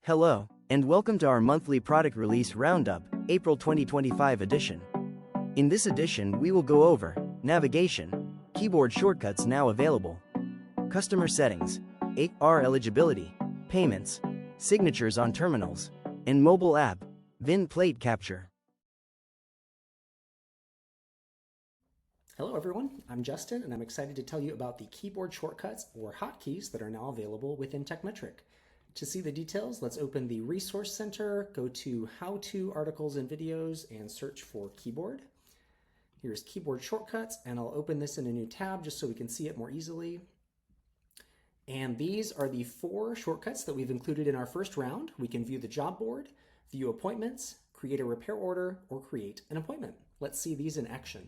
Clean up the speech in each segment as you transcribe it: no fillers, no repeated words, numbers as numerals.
Hello, and welcome to our monthly Product Release Roundup, April 2025 edition. In this edition, we will go over navigation, keyboard shortcuts now available, customer settings, AR eligibility, payments, signatures on terminals, and mobile app, VIN plate capture. Hello everyone, I'm Justin and I'm excited to tell you about the keyboard shortcuts or hotkeys that are now available within Tekmetric. To see the details, let's open the Resource Center, go to How-To Articles and Videos, and search for keyboard. Here's keyboard shortcuts, and I'll open this in a new tab just so we can see it more easily. And these are the 4 shortcuts that we've included in our first round. We can view the job board, view appointments, create a repair order, or create an appointment. Let's see these in action.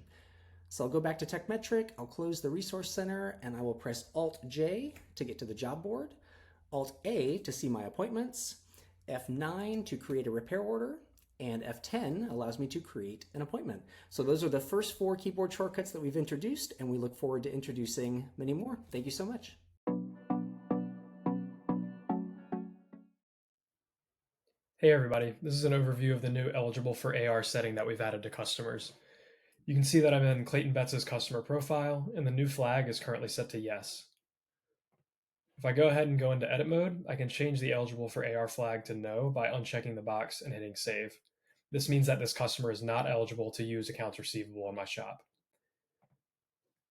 So I'll go back to Tekmetric, I'll close the Resource Center, and I will press Alt-J to get to the job board, Alt-A to see my appointments, F9 to create a repair order, and F10 allows me to create an appointment. So those are the first 4 keyboard shortcuts that we've introduced, and we look forward to introducing many more. Thank you so much. Hey everybody, this is an overview of the new eligible for AR setting that we've added to customers. You can see that I'm in Clayton Betts' customer profile, and the new flag is currently set to yes. If I go ahead and go into edit mode, I can change the eligible for AR flag to no by unchecking the box and hitting save. This means that this customer is not eligible to use accounts receivable in my shop.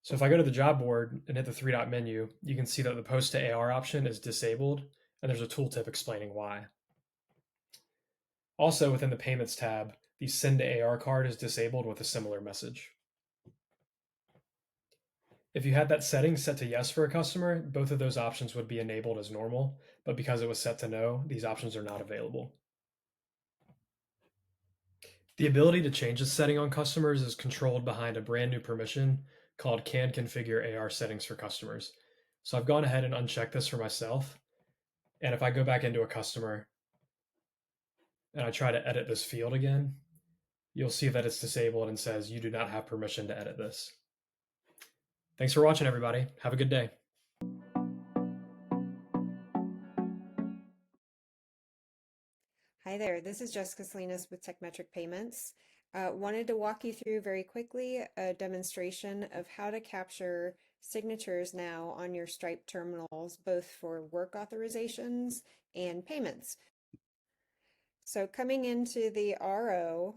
So if I go to the job board and hit the 3-dot menu, you can see that the post to AR option is disabled, and there's a tooltip explaining why. Also within the payments tab, the send to AR card is disabled with a similar message. If you had that setting set to yes for a customer, both of those options would be enabled as normal, but because it was set to no, these options are not available. The ability to change this setting on customers is controlled behind a brand new permission called Can Configure AR Settings for Customers. So I've gone ahead and unchecked this for myself. And if I go back into a customer and I try to edit this field again, you'll see that it's disabled and says you do not have permission to edit this. Thanks for watching, everybody. Have a good day. Hi there, this is Jessica Salinas with Tekmetric Payments. Wanted to walk you through very quickly a demonstration of how to capture signatures now on your Stripe terminals, both for work authorizations and payments. So coming into the RO,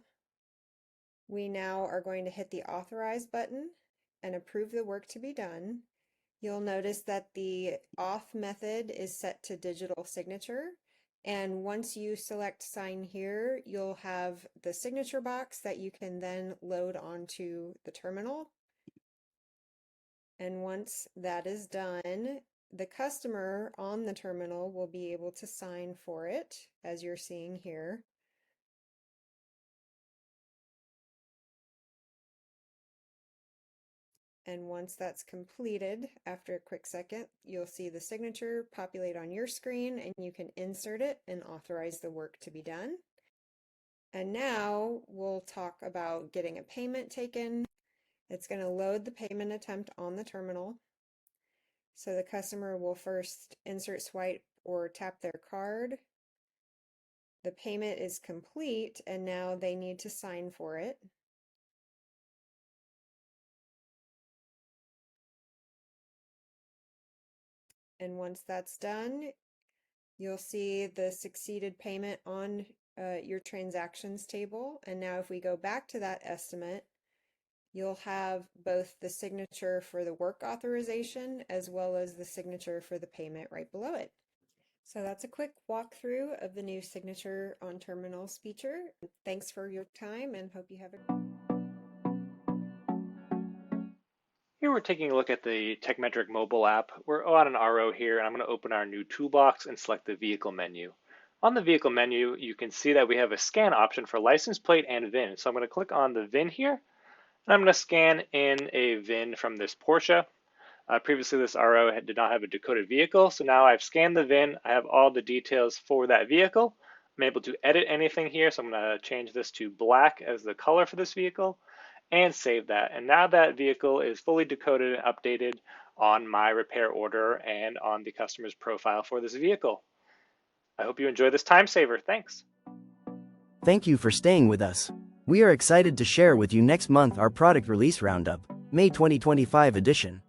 we now are going to hit the Authorize button and approve the work to be done. You'll notice that the auth method is set to digital signature. And once you select sign here, you'll have the signature box that you can then load onto the terminal. And once that is done, the customer on the terminal will be able to sign for it, as you're seeing here. And once that's completed, after a quick second, you'll see the signature populate on your screen and you can insert it and authorize the work to be done. And now we'll talk about getting a payment taken. It's going to load the payment attempt on the terminal. So the customer will first insert, swipe, or tap their card. The payment is complete and now they need to sign for it. And once that's done, you'll see the succeeded payment on your transactions table. And now if we go back to that estimate, you'll have both the signature for the work authorization as well as the signature for the payment right below it. So that's a quick walkthrough of the new signature on terminals feature. Thanks for your time and hope you have a Here we're taking a look at the Tekmetric mobile app. We're on an RO here, and I'm going to open our new toolbox and select the vehicle menu. On the vehicle menu, you can see that we have a scan option for license plate and VIN. So I'm going to click on the VIN here, and I'm going to scan in a VIN from this Porsche. Previously, this RO did not have a decoded vehicle, so now I've scanned the VIN. I have all the details for that vehicle. I'm able to edit anything here, so I'm going to change this to black as the color for this vehicle and save that. And now that vehicle is fully decoded and updated on my repair order and on the customer's profile for this vehicle. I hope you enjoy this time saver. Thanks. Thank you for staying with us. We are excited to share with you next month our Product Release Roundup, May 2025 edition.